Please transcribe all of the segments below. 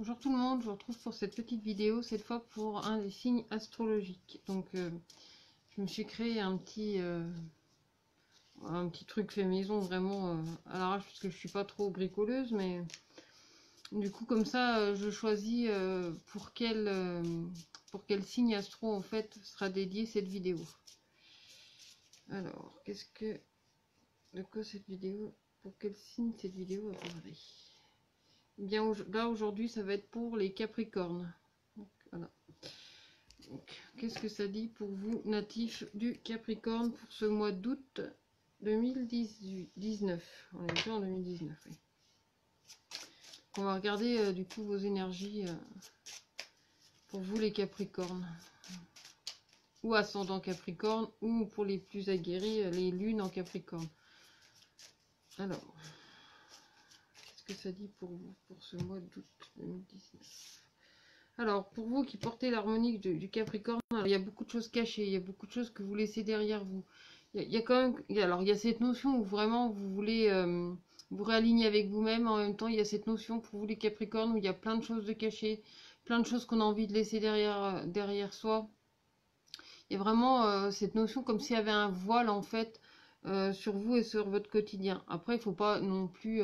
Bonjour tout le monde, je vous retrouve pour cette petite vidéo, cette fois pour un des signes astrologiques. Donc je me suis créé un petit truc fait maison vraiment à l'arrache parce que je suis pas trop bricoleuse, mais du coup comme ça je choisis pour quel signe astro en fait sera dédiée cette vidéo. Alors, de quoi cette vidéo, pour quel signe cette vidéo va parler? Bien, là aujourd'hui ça va être pour les Capricornes. Donc, voilà. Qu'est-ce que ça dit pour vous, natifs du Capricorne, pour ce mois d'août 2019? On est déjà en 2019, oui. On va regarder du coup vos énergies pour vous les Capricornes. Ou ascendant Capricorne, ou pour les plus aguerris, les lunes en Capricorne. Alors, qu'est-ce que ça dit pour vous, pour ce mois d'août 2019? Alors, pour vous qui portez l'harmonique du Capricorne, alors, il y a beaucoup de choses cachées, il y a beaucoup de choses que vous laissez derrière vous. Il y a quand même, alors il y a cette notion où vraiment vous voulez vous réaligner avec vous-même. En même temps, il y a cette notion pour vous les Capricornes où il y a plein de choses de cachées, plein de choses qu'on a envie de laisser derrière soi. Il y a vraiment cette notion comme s'il y avait un voile en fait sur vous et sur votre quotidien. Après, il ne faut pas non plus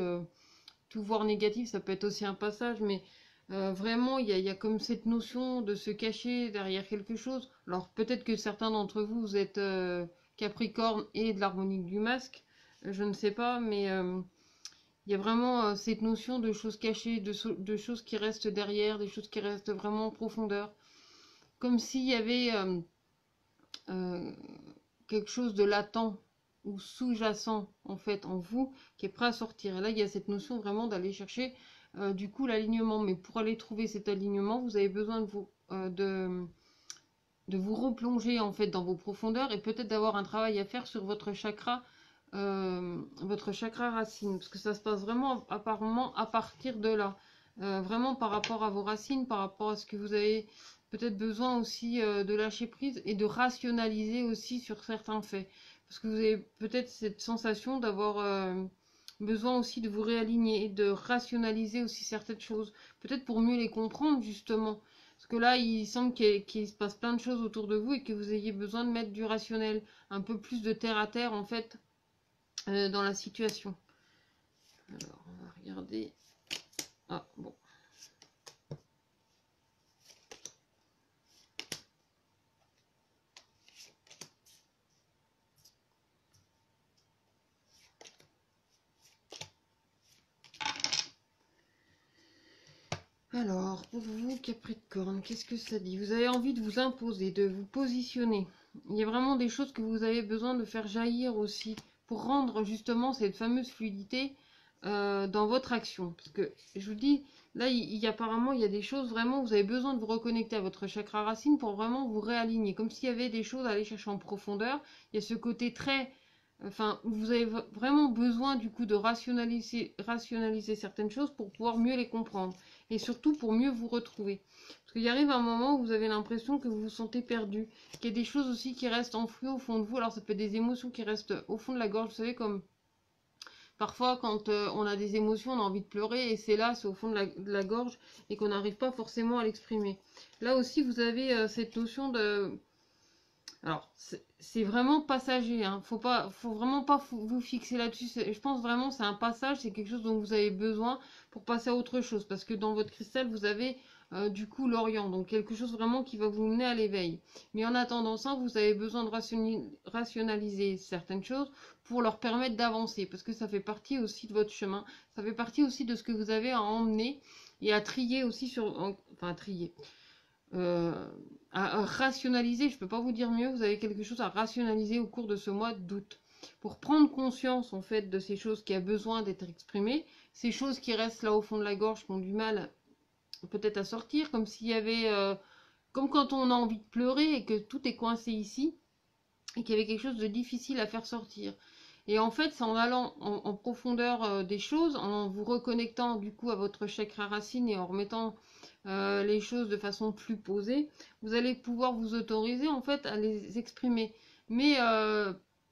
tout voir négatif, ça peut être aussi un passage, mais vraiment, il y a comme cette notion de se cacher derrière quelque chose. Alors, peut-être que certains d'entre vous, vous êtes Capricorne et de l'harmonique du masque, je ne sais pas, mais il y a vraiment cette notion de choses cachées, de choses qui restent derrière, des choses qui restent vraiment en profondeur. Comme s'il y avait euh, quelque chose de latent ou sous-jacent en fait en vous qui est prêt à sortir. Et là, il y a cette notion vraiment d'aller chercher du coup l'alignement. Mais pour aller trouver cet alignement, vous avez besoin de vous replonger en fait dans vos profondeurs et peut-être d'avoir un travail à faire sur votre chakra racine, parce que ça se passe vraiment apparemment à partir de là. Vraiment par rapport à vos racines, par rapport à ce que vous avez peut-être besoin aussi de lâcher prise et de rationaliser aussi sur certains faits. Parce que vous avez peut-être cette sensation d'avoir besoin aussi de vous réaligner, de rationaliser aussi certaines choses, peut-être pour mieux les comprendre justement. Parce que là, il semble qu'il se passe plein de choses autour de vous et que vous ayez besoin de mettre du rationnel, un peu plus de terre à terre en fait dans la situation. Alors, on va regarder. Ah, bon. Alors, pour vous, Capricorne, qu'est-ce que ça dit? Vous avez envie de vous imposer, de vous positionner. Il y a vraiment des choses que vous avez besoin de faire jaillir aussi pour rendre justement cette fameuse fluidité dans votre action. Parce que, je vous dis, là, apparemment, il y a des choses vraiment, vous avez besoin de vous reconnecter à votre chakra racine pour vraiment vous réaligner. Comme s'il y avait des choses à aller chercher en profondeur. Il y a ce côté très... Enfin, vous avez vraiment besoin du coup de rationaliser certaines choses pour pouvoir mieux les comprendre et surtout pour mieux vous retrouver. Parce qu'il arrive un moment où vous avez l'impression que vous vous sentez perdu, qu'il y a des choses aussi qui restent enfouies au fond de vous. Alors ça peut être des émotions qui restent au fond de la gorge, vous savez, comme parfois quand on a des émotions, on a envie de pleurer et c'est là, c'est au fond de la gorge et qu'on n'arrive pas forcément à l'exprimer. Là aussi, vous avez cette notion de... Alors, c'est vraiment passager, hein. Faut vraiment pas vous fixer là-dessus. Je pense vraiment c'est un passage, c'est quelque chose dont vous avez besoin pour passer à autre chose. Parce que dans votre cristal, vous avez du coup l'Orient, donc quelque chose vraiment qui va vous mener à l'éveil. Mais en attendant ça, vous avez besoin de rationaliser certaines choses pour leur permettre d'avancer. Parce que ça fait partie aussi de votre chemin. Ça fait partie aussi de ce que vous avez à emmener et à trier aussi enfin, à trier à rationaliser, je ne peux pas vous dire mieux, vous avez quelque chose à rationaliser au cours de ce mois d'août. Pour prendre conscience en fait de ces choses qui a besoin d'être exprimées, ces choses qui restent là au fond de la gorge, qui ont du mal peut-être à sortir, comme s'il y avait, comme quand on a envie de pleurer et que tout est coincé ici, et qu'il y avait quelque chose de difficile à faire sortir. Et en fait, c'est en allant en profondeur des choses, en vous reconnectant du coup à votre chakra racine et en remettant les choses de façon plus posée, vous allez pouvoir vous autoriser en fait à les exprimer. Mais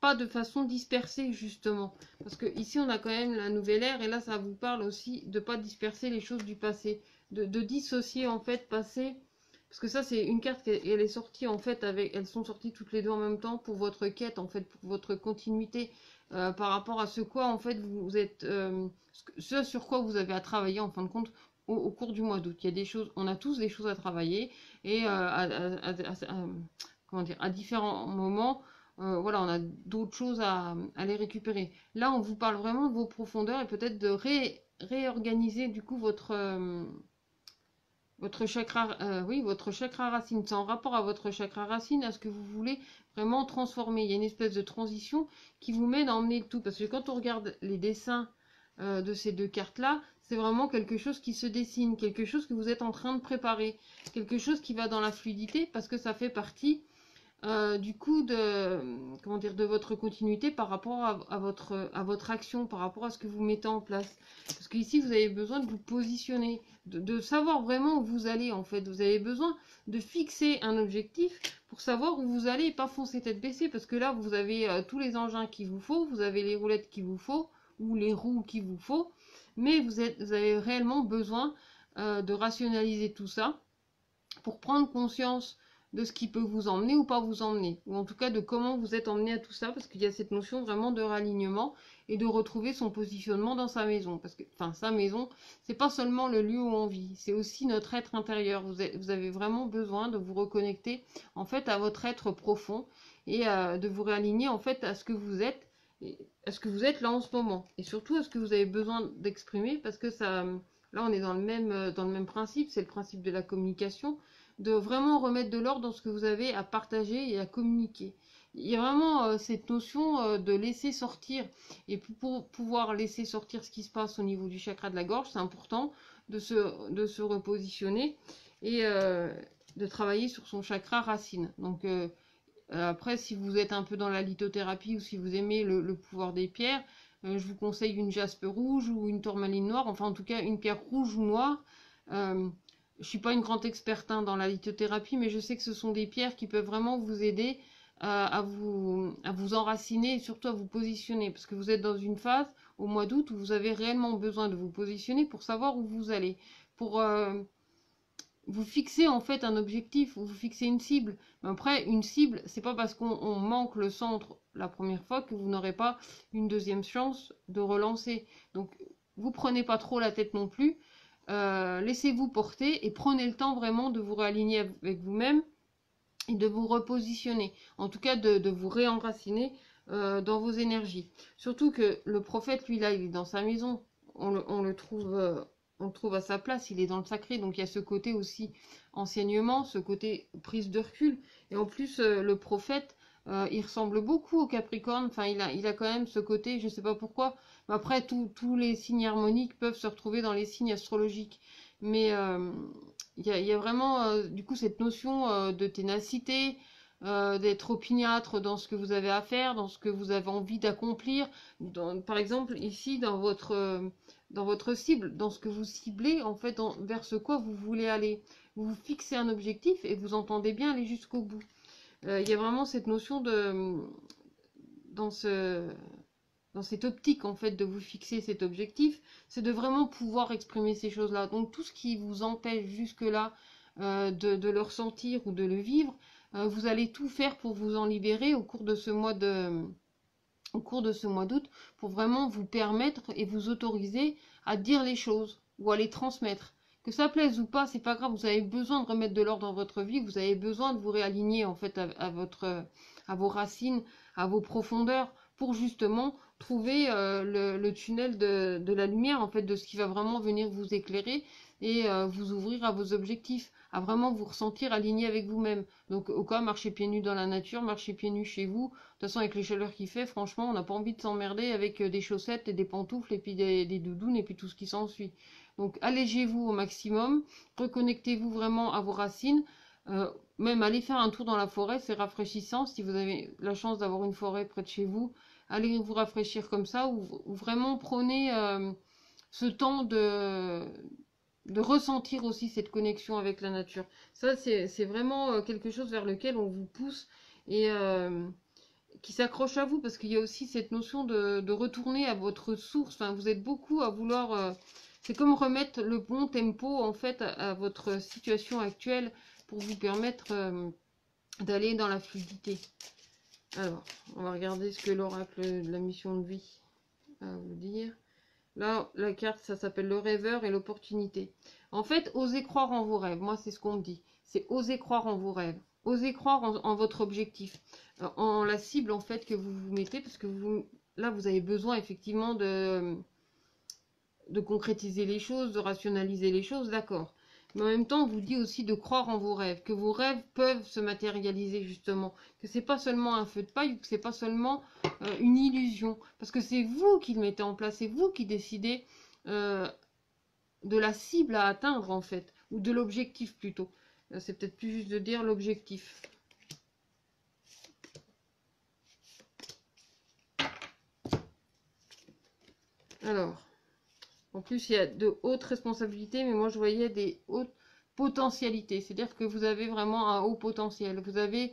pas de façon dispersée, justement. Parce que ici, on a quand même la nouvelle ère, et là, ça vous parle aussi de pas disperser les choses du passé, de dissocier, en fait, passé. Parce que ça, c'est une carte, elle est sortie, en fait, elles sont sorties toutes les deux en même temps pour votre quête, en fait, pour votre continuité, par rapport à ce quoi, en fait, vous êtes, ce sur quoi vous avez à travailler, en fin de compte, au cours du mois d'août. Il y a des choses, on a tous des choses à travailler, et comment dire, à différents moments, voilà, on a d'autres choses à les récupérer. Là, on vous parle vraiment de vos profondeurs et peut-être de réorganiser du coup votre chakra, oui, votre chakra racine. C'est en rapport à votre chakra racine, à ce que vous voulez vraiment transformer. Il y a une espèce de transition qui vous mène à emmener tout. Parce que quand on regarde les dessins de ces deux cartes-là, c'est vraiment quelque chose qui se dessine, quelque chose que vous êtes en train de préparer, quelque chose qui va dans la fluidité parce que ça fait partie du coup de comment dire de votre continuité par rapport à votre action, par rapport à ce que vous mettez en place. Parce qu'ici vous avez besoin de vous positionner, de savoir vraiment où vous allez en fait. Vous avez besoin de fixer un objectif pour savoir où vous allez et pas foncer tête baissée parce que là vous avez tous les engins qu'il vous faut, vous avez les roulettes qu'il vous faut ou les roues qu'il vous faut, mais vous avez réellement besoin de rationaliser tout ça pour prendre conscience de ce qui peut vous emmener ou pas vous emmener, ou en tout cas de comment vous êtes emmené à tout ça, parce qu'il y a cette notion vraiment de ralignement et de retrouver son positionnement dans sa maison, parce que, enfin, sa maison, c'est pas seulement le lieu où on vit, c'est aussi notre être intérieur. Vous avez vraiment besoin de vous reconnecter, en fait, à votre être profond et de vous réaligner, en fait, à ce que vous êtes, à ce que vous êtes là en ce moment, et surtout à ce que vous avez besoin d'exprimer, parce que ça, là, on est dans le même principe, c'est le principe de la communication, de vraiment remettre de l'ordre dans ce que vous avez à partager et à communiquer. Il y a vraiment cette notion de laisser sortir. Et pour pouvoir laisser sortir ce qui se passe au niveau du chakra de la gorge, c'est important de se repositionner et de travailler sur son chakra racine. Donc après, si vous êtes un peu dans la lithothérapie ou si vous aimez le pouvoir des pierres, je vous conseille une jaspe rouge ou une tourmaline noire, enfin en tout cas une pierre rouge ou noire. Je suis pas une grande experte dans la lithothérapie, mais je sais que ce sont des pierres qui peuvent vraiment vous aider à vous enraciner et surtout à vous positionner. Parce que vous êtes dans une phase au mois d'août où vous avez réellement besoin de vous positionner pour savoir où vous allez. Pour vous fixer en fait un objectif, vous fixez une cible. Mais après, une cible, c'est pas parce qu'on manque le centre la première fois que vous n'aurez pas une deuxième chance de relancer. Donc, vous prenez pas trop la tête non plus. Laissez-vous porter et prenez le temps vraiment de vous réaligner avec vous-même et de vous repositionner. En tout cas, de vous réenraciner dans vos énergies. Surtout que le prophète, lui, là, il est dans sa maison. On le trouve à sa place, il est dans le sacré, donc il y a ce côté aussi enseignement, ce côté prise de recul. Et en plus, le prophète, il ressemble beaucoup au Capricorne, enfin il a quand même ce côté, je sais pas pourquoi, mais après tous les signes harmoniques peuvent se retrouver dans les signes astrologiques. Mais il y a vraiment du coup cette notion de ténacité, d'être opiniâtre dans ce que vous avez à faire, dans ce que vous avez envie d'accomplir. Par exemple, ici, dans votre cible, dans ce que vous ciblez, en fait, vers ce quoi vous voulez aller. Vous vous fixez un objectif et vous entendez bien aller jusqu'au bout. Il y a vraiment cette notion dans cette optique, en fait, de vous fixer cet objectif, c'est de vraiment pouvoir exprimer ces choses-là. Donc, tout ce qui vous empêche jusque-là de le ressentir ou de le vivre, vous allez tout faire pour vous en libérer au cours de ce mois d'août, pour vraiment vous permettre et vous autoriser à dire les choses ou à les transmettre. Que ça plaise ou pas, c'est pas grave, vous avez besoin de remettre de l'ordre dans votre vie, vous avez besoin de vous réaligner en fait à vos racines, à vos profondeurs, pour justement trouver le tunnel de la lumière, en fait, de ce qui va vraiment venir vous éclairer et vous ouvrir à vos objectifs, à vraiment vous ressentir aligné avec vous-même. Donc au cas, marchez pieds nus dans la nature, marchez pieds nus chez vous. De toute façon, avec les chaleurs qu'il fait, franchement, on n'a pas envie de s'emmerder avec des chaussettes et des pantoufles et puis des doudounes et puis tout ce qui s'ensuit. Donc allégez-vous au maximum, reconnectez-vous vraiment à vos racines. Même aller faire un tour dans la forêt, c'est rafraîchissant. Si vous avez la chance d'avoir une forêt près de chez vous, allez vous rafraîchir comme ça, ou vraiment prenez ce temps de ressentir aussi cette connexion avec la nature. Ça, c'est vraiment quelque chose vers lequel on vous pousse et qui s'accroche à vous, parce qu'il y a aussi cette notion de retourner à votre source. Enfin, vous êtes beaucoup à vouloir... c'est comme remettre le bon tempo, en fait, à votre situation actuelle pour vous permettre d'aller dans la fluidité. Alors, on va regarder ce que l'oracle de la mission de vie a à vous dire. Là, la carte, ça s'appelle le rêveur et l'opportunité. En fait, osez croire en vos rêves. Moi, c'est ce qu'on me dit. C'est oser croire en vos rêves. Osez croire en votre objectif. En la cible, en fait, que vous vous mettez. Parce que là, vous avez besoin, effectivement, de concrétiser les choses, de rationaliser les choses, d'accord. Mais en même temps, on vous dit aussi de croire en vos rêves. Que vos rêves peuvent se matérialiser, justement. Que c'est pas seulement un feu de paille, ou que c'est pas seulement une illusion. Parce que c'est vous qui le mettez en place. C'est vous qui décidez de la cible à atteindre, en fait, ou de l'objectif plutôt. C'est peut-être plus juste de dire l'objectif. Alors, en plus, il y a de hautes responsabilités, mais moi, je voyais des hautes potentialités. C'est-à-dire que vous avez vraiment un haut potentiel. Vous avez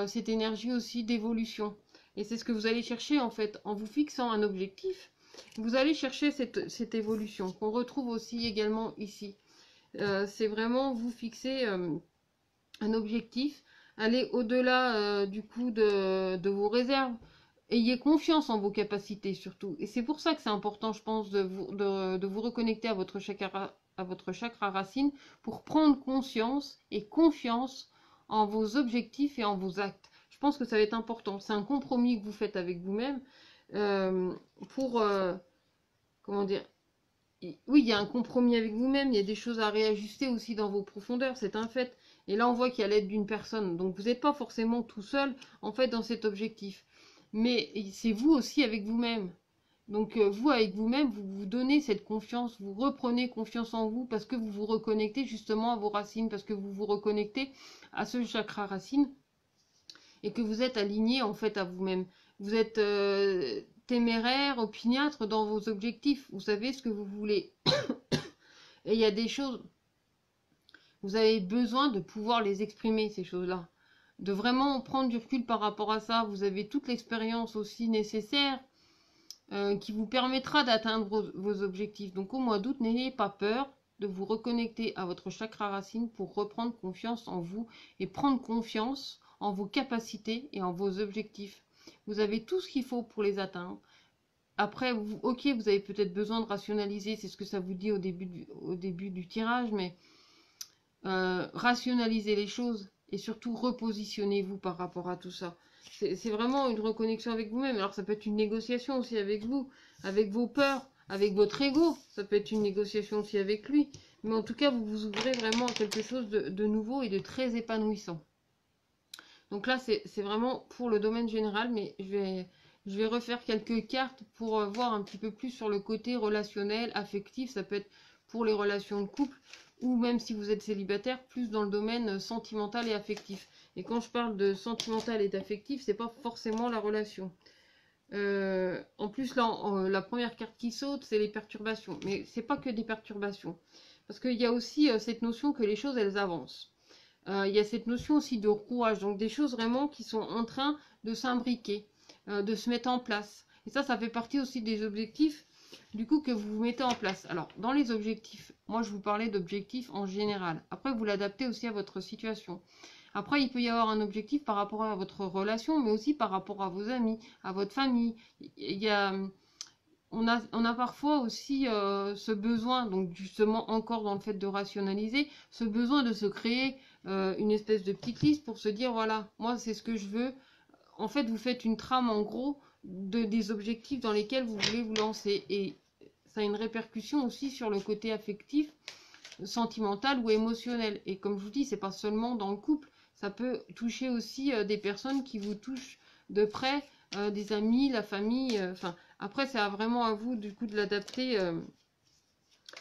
cette énergie aussi d'évolution. Et c'est ce que vous allez chercher, en fait, en vous fixant un objectif. Vous allez chercher cette évolution qu'on retrouve aussi également ici. C'est vraiment vous fixer un objectif, aller au-delà du coup de vos réserves. Ayez confiance en vos capacités surtout. Et c'est pour ça que c'est important, je pense, de vous reconnecter à votre chakra racine pour prendre conscience et confiance en vos objectifs et en vos actes. Je pense que ça va être important. C'est un compromis que vous faites avec vous-même pour... comment dire, oui, il y a un compromis avec vous-même, il y a des choses à réajuster aussi dans vos profondeurs, c'est un fait. Et là, on voit qu'il y a l'aide d'une personne. Donc, vous n'êtes pas forcément tout seul, en fait, dans cet objectif. Mais c'est vous aussi avec vous-même. Donc, vous, avec vous-même, vous vous donnez cette confiance, vous reprenez confiance en vous parce que vous vous reconnectez justement à vos racines, parce que vous vous reconnectez à ce chakra racine et que vous êtes aligné, en fait, à vous-même. Vous êtes téméraire, opiniâtre dans vos objectifs. Vous savez ce que vous voulez. Et il y a des choses, vous avez besoin de pouvoir les exprimer, ces choses-là. De vraiment prendre du recul par rapport à ça. Vous avez toute l'expérience aussi nécessaire qui vous permettra d'atteindre vos objectifs. Donc au mois d'août, n'ayez pas peur de vous reconnecter à votre chakra racine pour reprendre confiance en vous et prendre confiance en vos capacités et en vos objectifs. Vous avez tout ce qu'il faut pour les atteindre. Après, ok, vous avez peut-être besoin de rationaliser, c'est ce que ça vous dit au début du tirage, mais rationalisez les choses et surtout repositionnez-vous par rapport à tout ça. C'est vraiment une reconnexion avec vous-même. Alors ça peut être une négociation aussi avec vous, avec vos peurs, avec votre ego. Ça peut être une négociation aussi avec lui. Mais en tout cas, vous vous ouvrez vraiment à quelque chose de nouveau et de très épanouissant. Donc là, c'est vraiment pour le domaine général, mais je vais refaire quelques cartes pour voir un petit peu plus sur le côté relationnel, affectif. Ça peut être pour les relations de couple ou même si vous êtes célibataire, plus dans le domaine sentimental et affectif. Et quand je parle de sentimental et d'affectif, c'est pas forcément la relation. En plus, là, la première carte qui saute, c'est les perturbations. Mais c'est pas que des perturbations. Parce qu'il y a aussi cette notion que les choses, elles avancent. Il y a cette notion aussi de rouage. Donc des choses vraiment qui sont en train de s'imbriquer, de se mettre en place. Et ça fait partie aussi des objectifs du coup que vous mettez en place. Alors, dans les objectifs, moi je vous parlais d'objectifs en général. Après, vous l'adaptez aussi à votre situation. Après, il peut y avoir un objectif par rapport à votre relation, mais aussi par rapport à vos amis, à votre famille. On a parfois aussi ce besoin, donc justement encore dans le fait de rationaliser, ce besoin de se créer une espèce de petite liste pour se dire, voilà, moi c'est ce que je veux. En fait, vous faites une trame en gros des objectifs dans lesquels vous voulez vous lancer. Et ça a une répercussion aussi sur le côté affectif, sentimental ou émotionnel. Et comme je vous dis, c'est pas seulement dans le couple, ça peut toucher aussi des personnes qui vous touchent de près, des amis, la famille. Enfin, après, c'est vraiment à vous du coup de l'adapter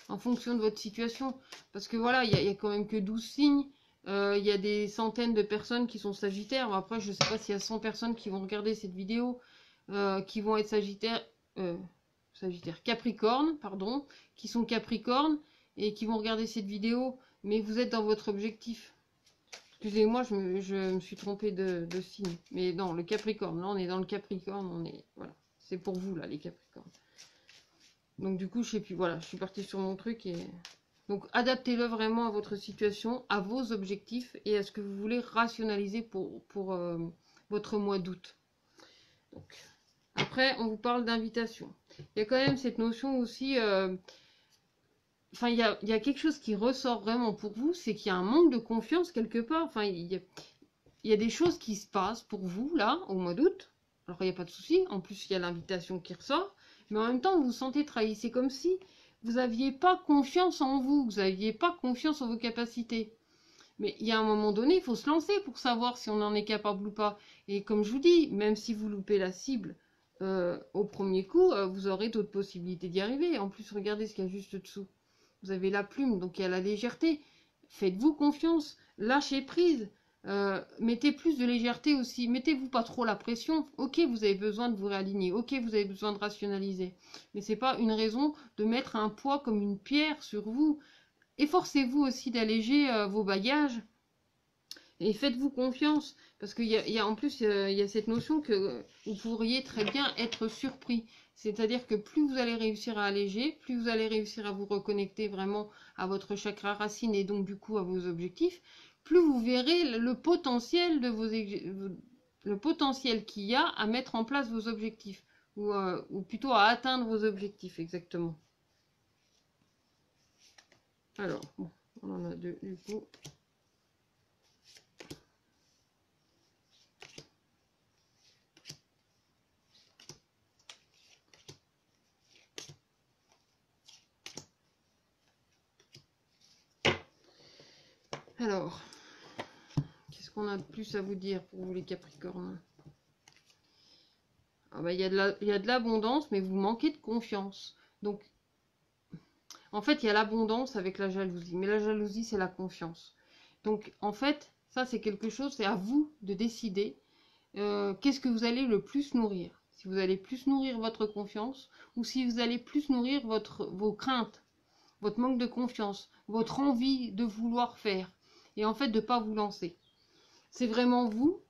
en fonction de votre situation. Parce que voilà, il y a quand même que 12 signes. Il y a des centaines de personnes qui sont sagittaires. Après, je ne sais pas s'il y a 100 personnes qui vont regarder cette vidéo, qui vont être Capricorne, pardon, qui sont Capricorne et qui vont regarder cette vidéo, mais vous êtes dans votre objectif. Excusez-moi, je me suis trompée de signe. Mais non, le Capricorne, là on est dans le Capricorne, on est... Voilà, c'est pour vous là, les Capricornes. Donc du coup, je sais plus, voilà, je suis partie sur mon truc et... Donc adaptez-le vraiment à votre situation, à vos objectifs et à ce que vous voulez rationaliser pour votre mois d'août. Donc, après, on vous parle d'invitation. Il y a quand même cette notion aussi... Enfin, il y a quelque chose qui ressort vraiment pour vous, c'est qu'il y a un manque de confiance quelque part. Enfin, il y a des choses qui se passent pour vous, là, au mois d'août. Alors, il n'y a pas de souci. En plus, il y a l'invitation qui ressort. Mais en même temps, vous vous sentez trahi. C'est comme si vous n'aviez pas confiance en vous. Vous n'aviez pas confiance en vos capacités. Mais il y a un moment donné, il faut se lancer pour savoir si on en est capable ou pas. Et comme je vous dis, même si vous loupez la cible au premier coup, vous aurez d'autres possibilités d'y arriver. En plus, regardez ce qu'il y a juste dessous. Vous avez la plume, donc il y a la légèreté. Faites-vous confiance, lâchez prise. Mettez plus de légèreté aussi. Mettez-vous pas trop la pression. Ok, vous avez besoin de vous réaligner. Ok, vous avez besoin de rationaliser. Mais c'est pas une raison de mettre un poids comme une pierre sur vous. Efforcez-vous aussi d'alléger vos bagages. Et faites-vous confiance. Parce qu'il y a en plus, il y a cette notion que vous pourriez très bien être surpris. C'est-à-dire que plus vous allez réussir à alléger, plus vous allez réussir à vous reconnecter vraiment à votre chakra racine et donc du coup à vos objectifs, plus vous verrez le potentiel de le potentiel qu'il y a à mettre en place vos objectifs ou plutôt à atteindre vos objectifs exactement. Alors, bon, on en a deux du coup. Alors, qu'est-ce qu'on a de plus à vous dire pour vous les Capricornes? Ah bah, il y a de l'abondance, mais vous manquez de confiance. Donc, en fait, il y a l'abondance avec la jalousie. Mais la jalousie, c'est la confiance. Donc, en fait, ça, c'est quelque chose, c'est à vous de décider qu'est-ce que vous allez le plus nourrir. Si vous allez plus nourrir votre confiance ou si vous allez plus nourrir vos craintes, votre manque de confiance, votre envie de vouloir faire et en fait de ne pas vous lancer. C'est vraiment vous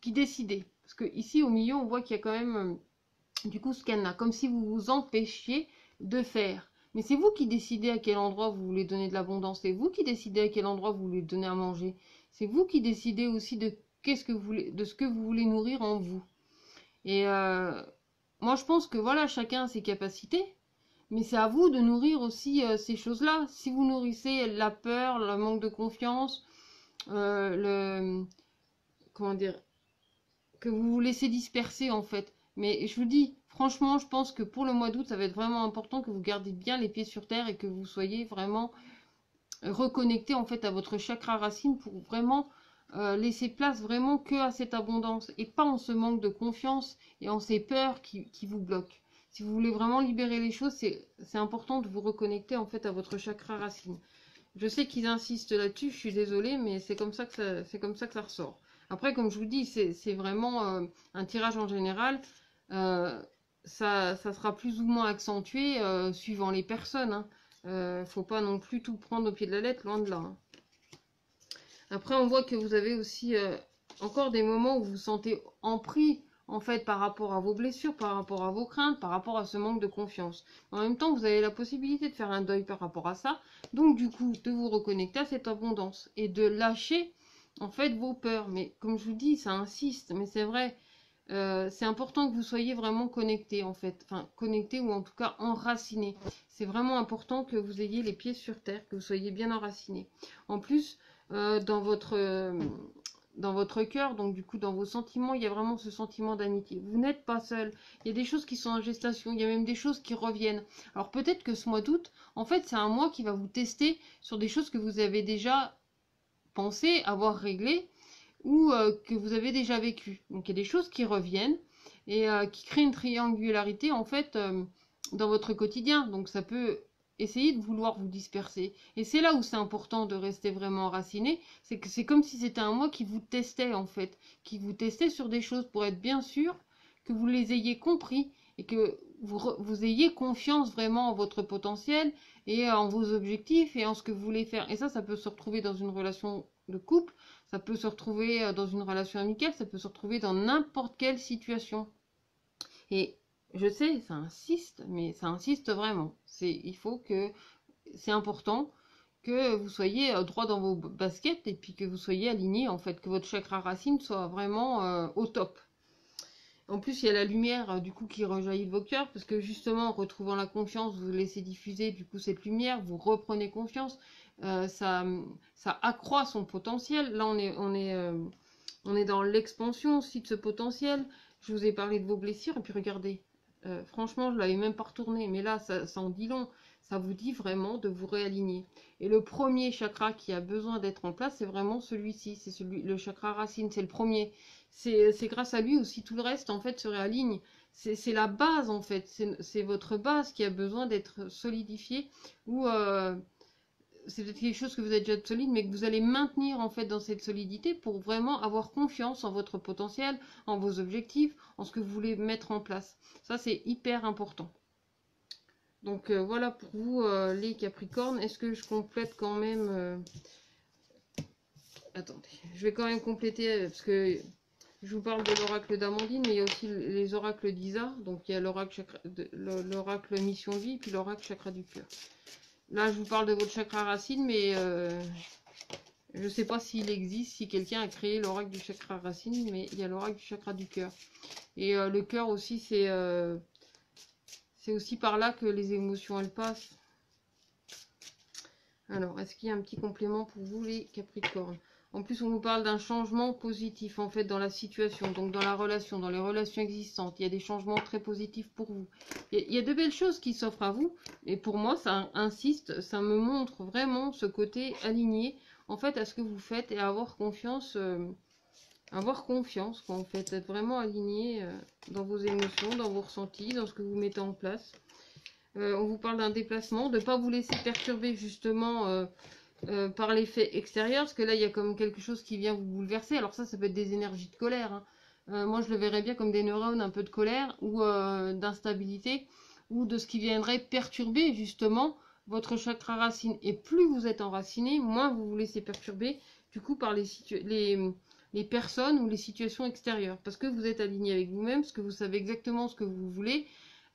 qui décidez. Parce que ici au milieu, on voit qu'il y a quand même du coup ce cadenas, comme si vous vous empêchiez de faire. Mais c'est vous qui décidez à quel endroit vous voulez donner de l'abondance. C'est vous qui décidez à quel endroit vous voulez donner à manger. C'est vous qui décidez aussi de ce que vous voulez nourrir en vous. Et moi, je pense que voilà, chacun a ses capacités. Mais c'est à vous de nourrir aussi ces choses-là. Si vous nourrissez la peur, le manque de confiance, comment dire, que vous vous laissez disperser en fait. Mais je vous dis, franchement, je pense que pour le mois d'août, ça va être vraiment important que vous gardiez bien les pieds sur terre et que vous soyez vraiment reconnecté en fait à votre chakra racine pour vraiment laisser place vraiment que à cette abondance et pas en ce manque de confiance et en ces peurs qui vous bloquent. Si vous voulez vraiment libérer les choses, c'est important de vous reconnecter en fait à votre chakra racine. Je sais qu'ils insistent là-dessus, je suis désolée, mais c'est comme ça que ça ressort. Après, comme je vous dis, c'est vraiment un tirage en général. Ça sera plus ou moins accentué suivant les personnes. Hein. Faut pas non plus tout prendre au pied de la lettre, loin de là. Hein. Après, on voit que vous avez aussi encore des moments où vous vous sentez empris en fait par rapport à vos blessures, par rapport à vos craintes, par rapport à ce manque de confiance. En même temps, vous avez la possibilité de faire un deuil par rapport à ça. Donc du coup, de vous reconnecter à cette abondance et de lâcher en fait vos peurs. Mais comme je vous dis, ça insiste, mais c'est vrai. C'est important que vous soyez vraiment connecté en fait, enfin connecté ou en tout cas enraciné. C'est vraiment important que vous ayez les pieds sur terre, que vous soyez bien enraciné. En plus, dans votre cœur, donc du coup dans vos sentiments, il y a vraiment ce sentiment d'amitié. Vous n'êtes pas seul. Il y a des choses qui sont en gestation, il y a même des choses qui reviennent. Alors peut-être que ce mois d'août, en fait, c'est un mois qui va vous tester sur des choses que vous avez déjà pensé avoir réglées ou que vous avez déjà vécues. Donc il y a des choses qui reviennent et qui créent une triangularité en fait dans votre quotidien. Donc ça peut essayer de vouloir vous disperser. Et c'est là où c'est important de rester vraiment enraciné. C'est que c'est comme si c'était un mois qui vous testait en fait. Qui vous testait sur des choses pour être bien sûr que vous les ayez compris et que vous ayez confiance vraiment en votre potentiel et en vos objectifs et en ce que vous voulez faire. Et ça peut se retrouver dans une relation de couple, ça peut se retrouver dans une relation amicale, ça peut se retrouver dans n'importe quelle situation. Et je sais, ça insiste, mais ça insiste vraiment. C'est important que vous soyez droit dans vos baskets et puis que vous soyez aligné, en fait, que votre chakra racine soit vraiment au top. En plus, il y a la lumière du coup qui rejaillit de vos cœurs parce que justement, en retrouvant la confiance, vous laissez diffuser du coup cette lumière, vous reprenez confiance, ça accroît son potentiel. Là, on est dans l'expansion aussi de ce potentiel. Je vous ai parlé de vos blessures et puis regardez, franchement, je l'avais même pas retourné, mais là, ça en dit long. Ça vous dit vraiment de vous réaligner. Et le premier chakra qui a besoin d'être en place, c'est vraiment celui-ci. C'est le chakra racine, c'est le premier. C'est grâce à lui aussi tout le reste, en fait, se réaligne. C'est la base, en fait. C'est votre base qui a besoin d'être solidifiée. Ou c'est peut-être quelque chose que vous êtes déjà solide, mais que vous allez maintenir, en fait, dans cette solidité pour vraiment avoir confiance en votre potentiel, en vos objectifs, en ce que vous voulez mettre en place. Ça, c'est hyper important. Donc voilà pour vous les Capricornes. Est-ce que je complète quand même attendez, je vais quand même compléter parce que je vous parle de l'oracle d'Amandine, mais il y a aussi les oracles d'Isa. Donc il y a l'oracle Mission Vie, puis l'oracle Chakra du Cœur. Là, je vous parle de votre chakra racine, mais je ne sais pas s'il existe, si quelqu'un a créé l'oracle du chakra racine, mais il y a l'oracle du chakra du cœur. Et le cœur aussi, c'est aussi par là que les émotions, elles passent. Alors, est-ce qu'il y a un petit complément pour vous, les Capricornes? En plus, on vous parle d'un changement positif, en fait, dans la situation, donc dans la relation, dans les relations existantes. Il y a des changements très positifs pour vous. Il y a de belles choses qui s'offrent à vous. Et pour moi, ça insiste, ça me montre vraiment ce côté aligné, en fait, à ce que vous faites et à avoir confiance, quoi, en fait. Être vraiment aligné dans vos émotions, dans vos ressentis, dans ce que vous mettez en place. On vous parle d'un déplacement, de ne pas vous laisser perturber justement par l'effet extérieur, parce que là il y a comme quelque chose qui vient vous bouleverser. Alors ça peut être des énergies de colère, hein. Moi je le verrais bien comme des neurones un peu de colère ou d'instabilité, ou de ce qui viendrait perturber justement votre chakra racine. Et plus vous êtes enraciné, moins vous vous laissez perturber du coup par les personnes ou les situations extérieures, parce que vous êtes aligné avec vous-même, parce que vous savez exactement ce que vous voulez.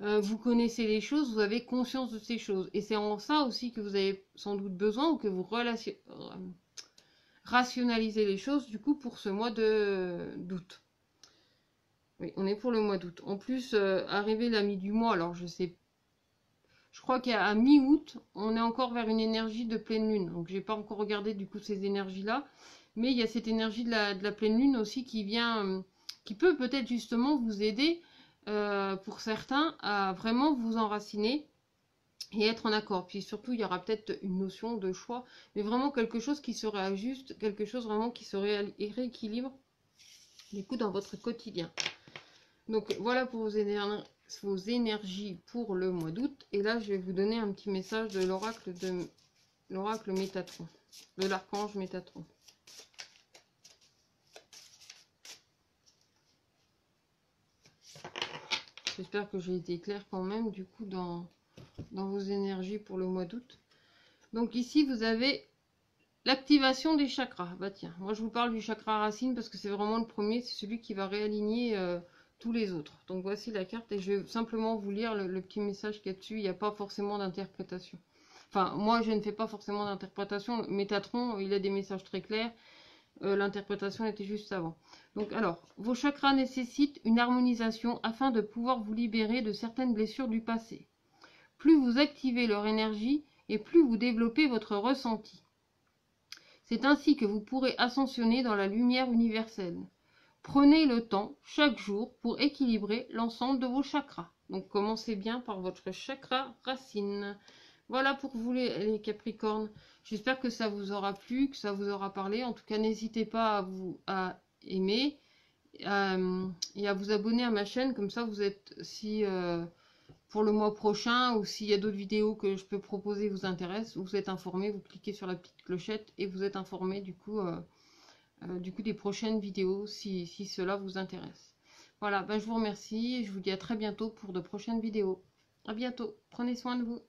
Vous connaissez les choses, vous avez conscience de ces choses. Et c'est en ça aussi que vous avez sans doute besoin, ou que vous rationalisez les choses, du coup, pour ce mois d'août. Oui, on est pour le mois d'août. En plus, arrivé la mi du mois, alors je crois qu'à mi-août, on est encore vers une énergie de pleine lune. Donc, j'ai pas encore regardé, du coup, ces énergies-là. Mais il y a cette énergie de la pleine lune aussi qui vient, qui peut peut-être justement vous aider pour certains à vraiment vous enraciner et être en accord. Puis surtout, il y aura peut-être une notion de choix, mais vraiment quelque chose qui se réajuste, quelque chose vraiment qui se rééquilibre du coup dans votre quotidien. Donc voilà pour vos énergies pour le mois d'août. Et là, je vais vous donner un petit message de l'oracle Métatron, de l'archange Métatron. J'espère que j'ai été claire quand même, du coup, dans vos énergies pour le mois d'août. Donc ici, vous avez l'activation des chakras. Bah tiens, moi je vous parle du chakra racine parce que c'est vraiment le premier, c'est celui qui va réaligner tous les autres. Donc voici la carte et je vais simplement vous lire le petit message qu'il y a dessus. Il n'y a pas forcément d'interprétation. Enfin, moi je ne fais pas forcément d'interprétation. Métatron, il a des messages très clairs. L'interprétation était juste avant. Donc alors, vos chakras nécessitent une harmonisation afin de pouvoir vous libérer de certaines blessures du passé. Plus vous activez leur énergie et plus vous développez votre ressenti. C'est ainsi que vous pourrez ascensionner dans la lumière universelle. Prenez le temps chaque jour pour équilibrer l'ensemble de vos chakras. Donc commencez bien par votre chakra racine. Voilà pour vous les Capricornes. J'espère que ça vous aura plu, que ça vous aura parlé. En tout cas, n'hésitez pas à aimer et à vous abonner à ma chaîne. Comme ça, vous êtes, si pour le mois prochain ou s'il y a d'autres vidéos que je peux proposer vous intéressent, vous êtes informé, vous cliquez sur la petite clochette et vous êtes informé du coup des prochaines vidéos si cela vous intéresse. Voilà, ben, je vous remercie et je vous dis à très bientôt pour de prochaines vidéos. À bientôt, prenez soin de vous.